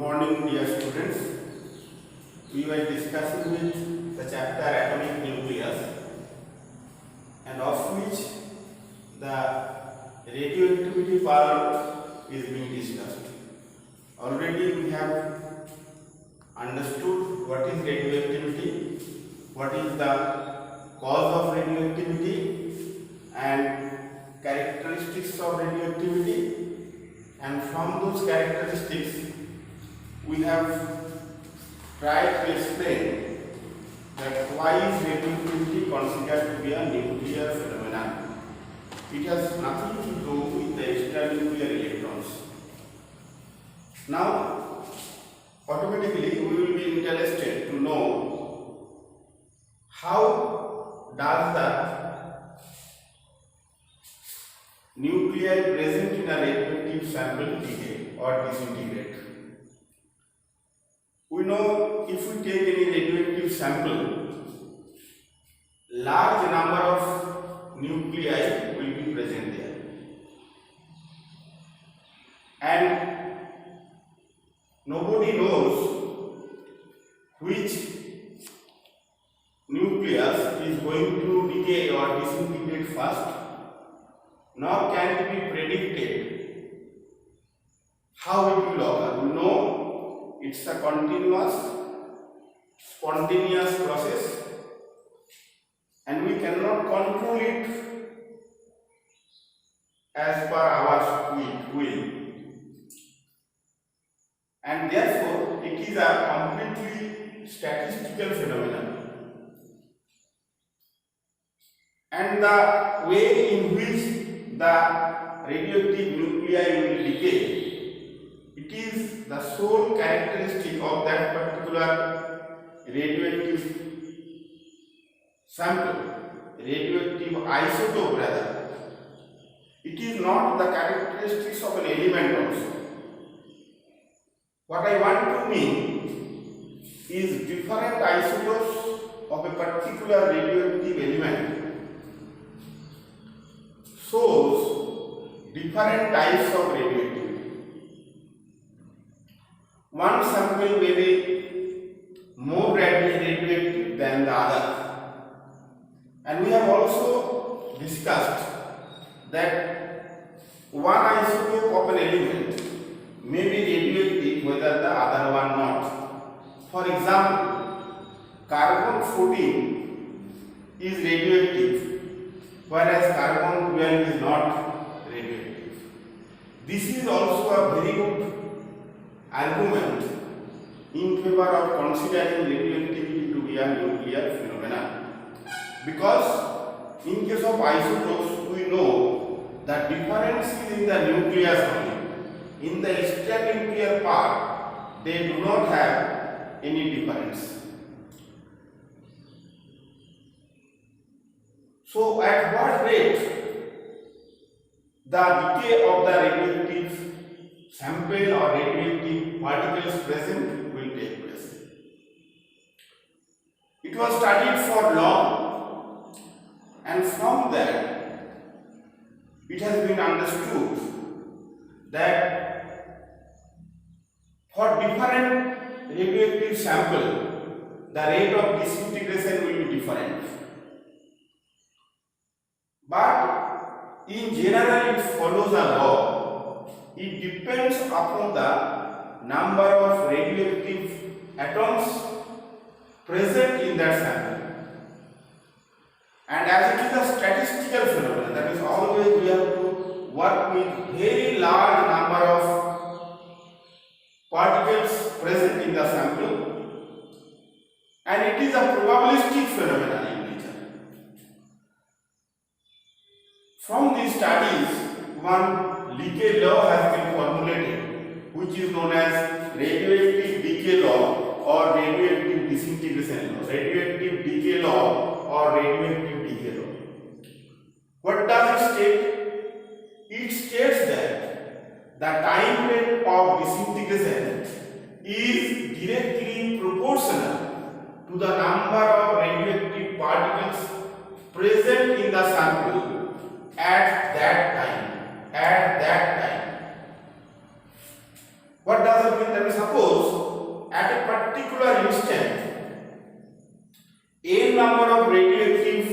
morning, dear students. We were discussing with the chapter Atomic Nucleus, and of which the radioactivity part is being discussed. Already we have understood what is radioactivity, what is the cause of radioactivity, and characteristics of radioactivity. And from those characteristics, we have tried to explain that why is radioactivity considered to be a nuclear phenomenon. It has nothing to do with the extranuclear electrons. Now, automatically we will be interested to know how does the nuclei present in a radioactive sample decay or disintegrate. We know if we take any radioactive sample, large number of nuclei will be present there, and nobody knows which nucleus is going to decay or disintegrate first, nor can it be predicted how it will occur. We know it's a continuous, spontaneous process, and we cannot control it as per our will. And therefore, it is a completely statistical phenomenon. And the way in which the radioactive nuclei will decay, it is the sole characteristic of that particular radioactive sample, radioactive isotope rather. It is not the characteristics of an element also. What I want to mean is different isotopes of a particular radioactive element shows different types of radioactivity. One sample may be more radioactive than the other, and we have also discussed that one isotope of an element may be radioactive whether the other one not. For example, carbon 14 is radioactive, whereas carbon 12 is not radioactive. This is also a very good argument in favor of considering radioactivity to be a nuclear phenomenon, because in case of isotopes we know that difference is in the nucleus only. In the extranuclear part they do not have any difference. So at what rate the decay of the radioactive sample or radioactive particles present will take place? It was studied for long, and from that it has been understood that for different radioactive sample the rate of disintegration will be different. But in general it follows a law. It depends upon the number of radioactive atoms present in that sample. And as it is a statistical phenomenon, that is always we have to work with very large number of particles present in the sample, and it is a probabilistic phenomenon in nature. From these studies, one decay law has been formulated, which is known as radioactive decay law or radioactive disintegration law. Radioactive decay law or radioactive decay law. What does it state? It states that the time rate of disintegration is directly proportional to the number of radioactive particles present in the sample at that time. What does it mean? That is, suppose at a particular instant a number of radioactive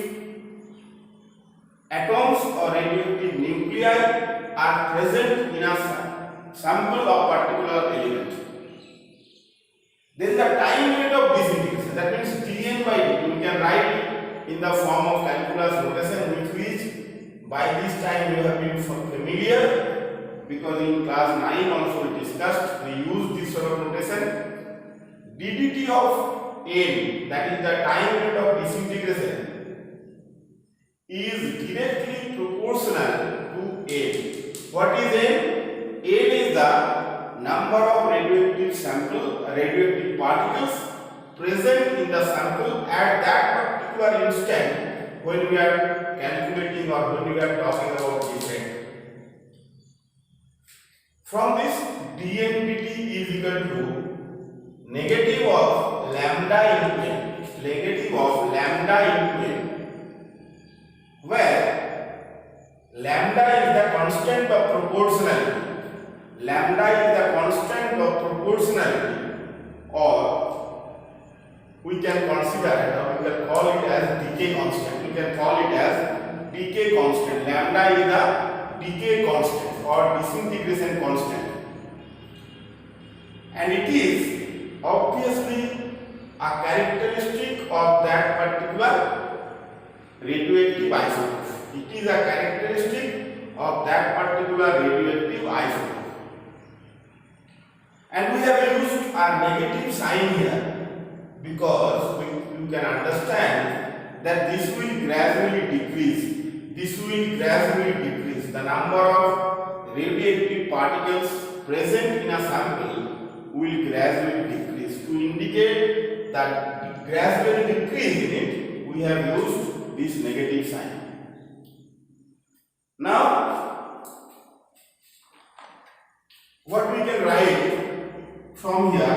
atoms or radioactive nuclei are present in a sample of particular element. Then the time unit of disintegration, that means dN by dt, we can write in the form of calculus notation, which is by this time you have been familiar, because in class 9 also we discussed, we use this sort of notation. ddt of n, that is the time unit of disintegration, is directly proportional to n. What is n? N is the number of radioactive particles present in the sample at that particular instant when we are calculating or when we are talking about this rate. From this, dNdt is equal to negative of lambda into n, where lambda is the constant of proportionality. Or we can consider it, or we can call it as decay constant. Lambda is the decay constant or disintegration constant, and it is obviously a characteristic of that particular radioactive isotope. It is a characteristic of that particular radioactive isotope. And we have used a negative sign here because you can understand that this will gradually decrease. The number of radioactive particles present in a sample will gradually decrease. To indicate that gradually decrease in it, we have used this negative sign. Now, what we can write from here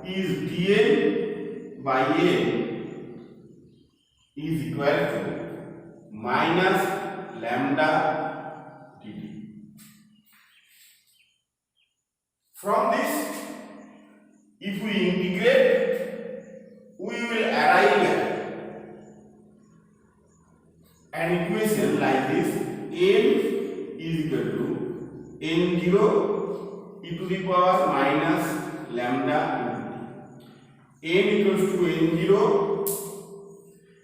is dN by n is equal to minus lambda dt. From this, if we integrate, we will arrive at an equation like this: n is equal to n0 e to the power minus lambda into t. N equals to n0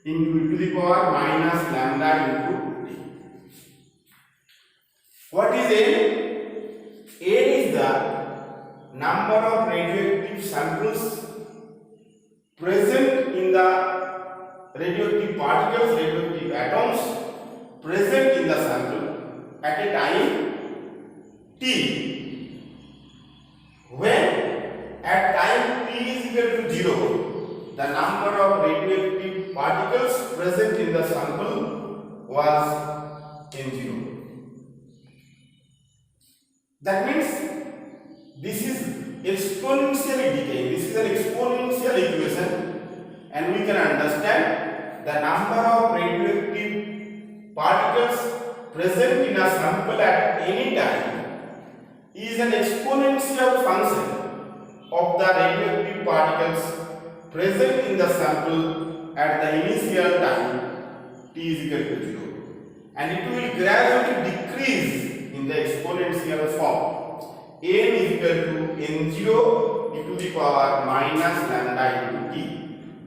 into e to the power minus lambda into t. What is n? N is the number of radioactive samples present in the radioactive particles, radioactive atoms present in the sample at a time t. When at time t is equal to 0, the number of radioactive particles present in the sample was n0. That means this is exponentially decaying. This is an exponential equation, and we can understand the number of radioactive particles present in a sample at any time is an exponential function of the radioactive particles present in the sample at the initial time t is equal to 0, and it will gradually decrease in the exponential form. N is equal to n0 e to the power minus lambda into t.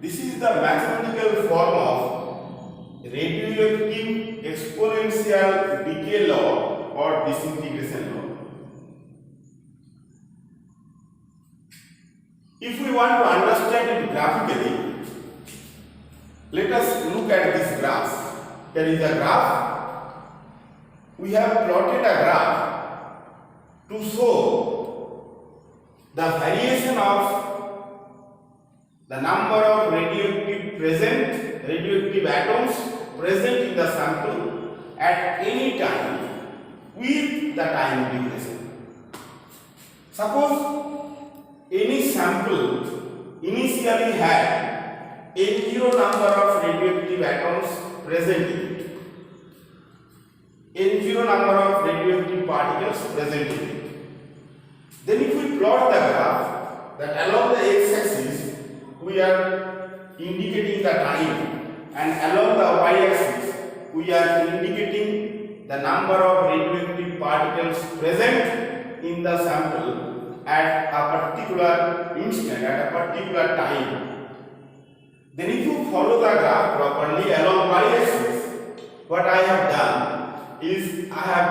This is the mathematical form of radioactive exponential decay law or disintegration law. If we want to understand it graphically, let us look at this graph. There is a graph. We have plotted a graph to show the variation of the number of radioactive atoms present in the sample at any time with the time duration. Suppose any sample initially had n0 number of radioactive atoms present in it, n0 number of radioactive particles present in it. Then if we plot the graph, that along the x-axis we are indicating the time, and along the y-axis we are indicating the number of radioactive particles present in the sample at a particular instant, at a particular time. Then if you follow the graph properly along y-axis, what I have done is I have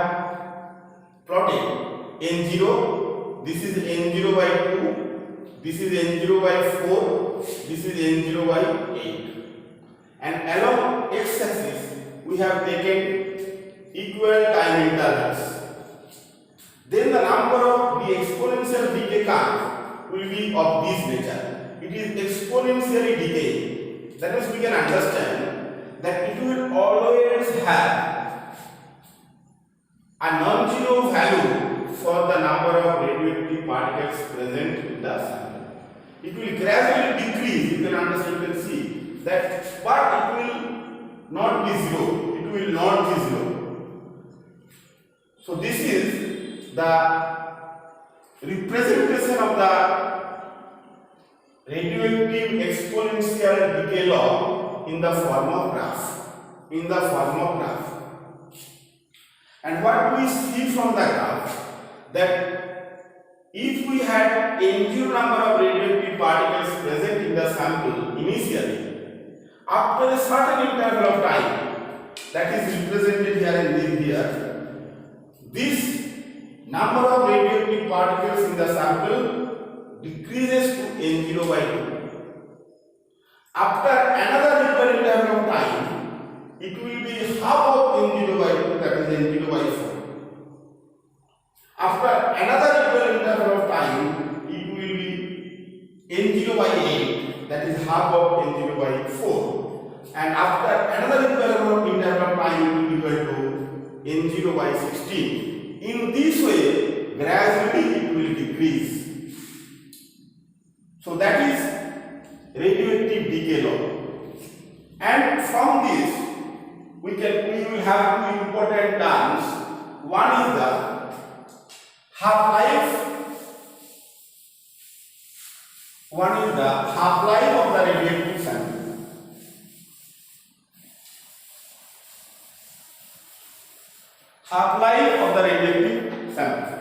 plotted n0, this is n0 by 2, this is n0 by 4, this is n0 by 8. And along x-axis we have taken equal time intervals. Then the number of the exponential decay curve will be of this nature. It is exponentially decaying. That is, we can understand that it will always have a non-zero value for the number of radioactive particles present in the sample. It will gradually decrease. You can understand, you can see that, but it will not be zero. It will not be zero. So this is the representation of the radioactive exponential decay law in the form of graph. In the form of graph. And what we see from the graph, that if we had n0 number of radioactive particles present in the sample initially, after a certain interval of time, that is represented here and here, this number of radioactive particles in the sample decreases to n0 by 2. After another equal interval of time, it will be half of n0 by 2, that is n0 by 4. After another equal interval of time, it will be n0 by 8, that is half of n0 by 4. And after another equal interval of time, it will be equal to n0 by 16. In this way, gradually it will decrease. So that is radioactive decay law. And from this, we will have two important terms. One is the half-life. One is the half-life of the radioactive sample. Half-life of the radioactive sample.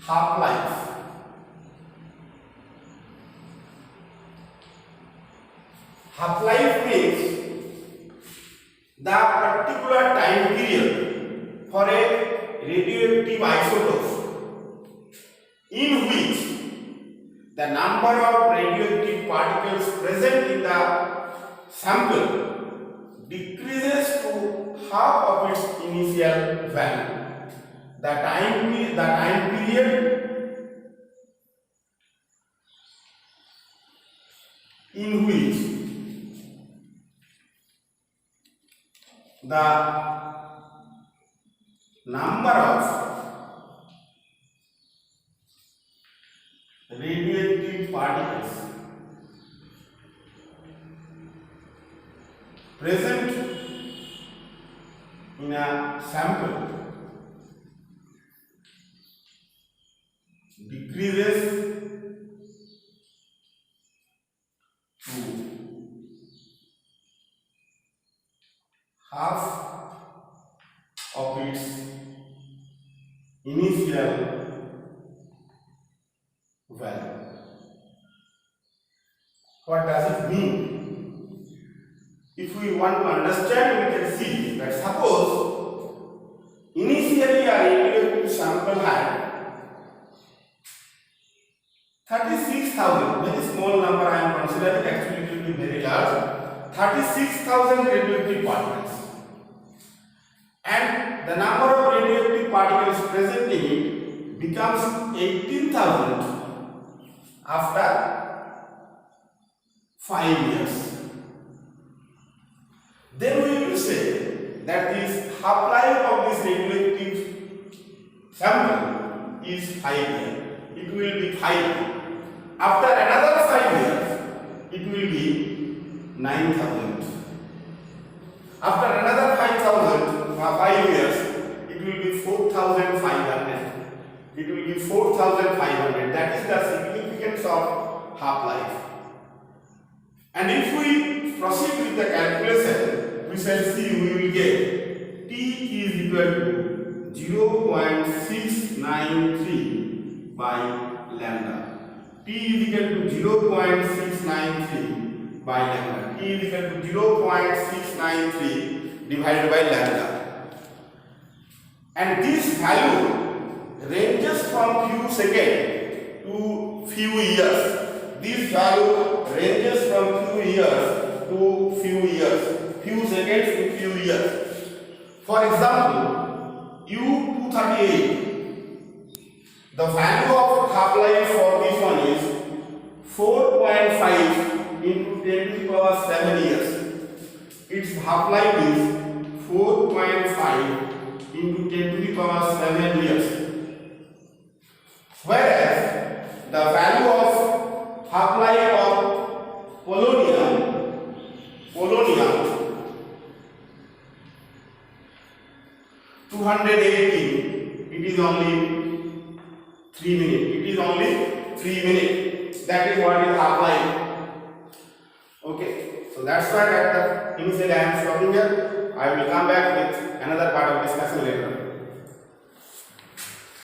Half-life. Half-life means the particular time period for a radioactive isotope in which the number of radioactive particles present in the sample decreases to half of its initial value. The time period in which the number of radioactive particles present in a sample decreases to half of its initial value. What does it mean? If we want to understand, we can see that suppose initially a radioactive sample had 36,000, very small number I am considering, actually it will be very large, 36,000 radioactive particles. And the number of radioactive particles present in it becomes 18,000 after 5 years. Then we will say that this half-life of this radioactive sample is 5 years. It will be 5 years. After another 5 years, it will be 9,000. After another 5 years, it will be 4,500. It will be 4,500. That is the significance of half-life. And if we proceed with the calculation, we shall see we will get T is equal to 0.693 by lambda. T is equal to 0.693 by lambda. T is equal to 0.693 divided by lambda. And this value ranges from few seconds to few years. This value ranges from few years to few years, few seconds to few years. For example, U238, the value of half-life for this one is 4.5 into 10 to the power 7 years. Its half-life is 4.5 into 10 to the power 7 years. Whereas the value of half-life of polonium 218, it is only 3 minutes. It is only 3 minutes. That is what is half-life. Okay, so that's why at the initially I am stopping here. I will come back with another part of discussion later.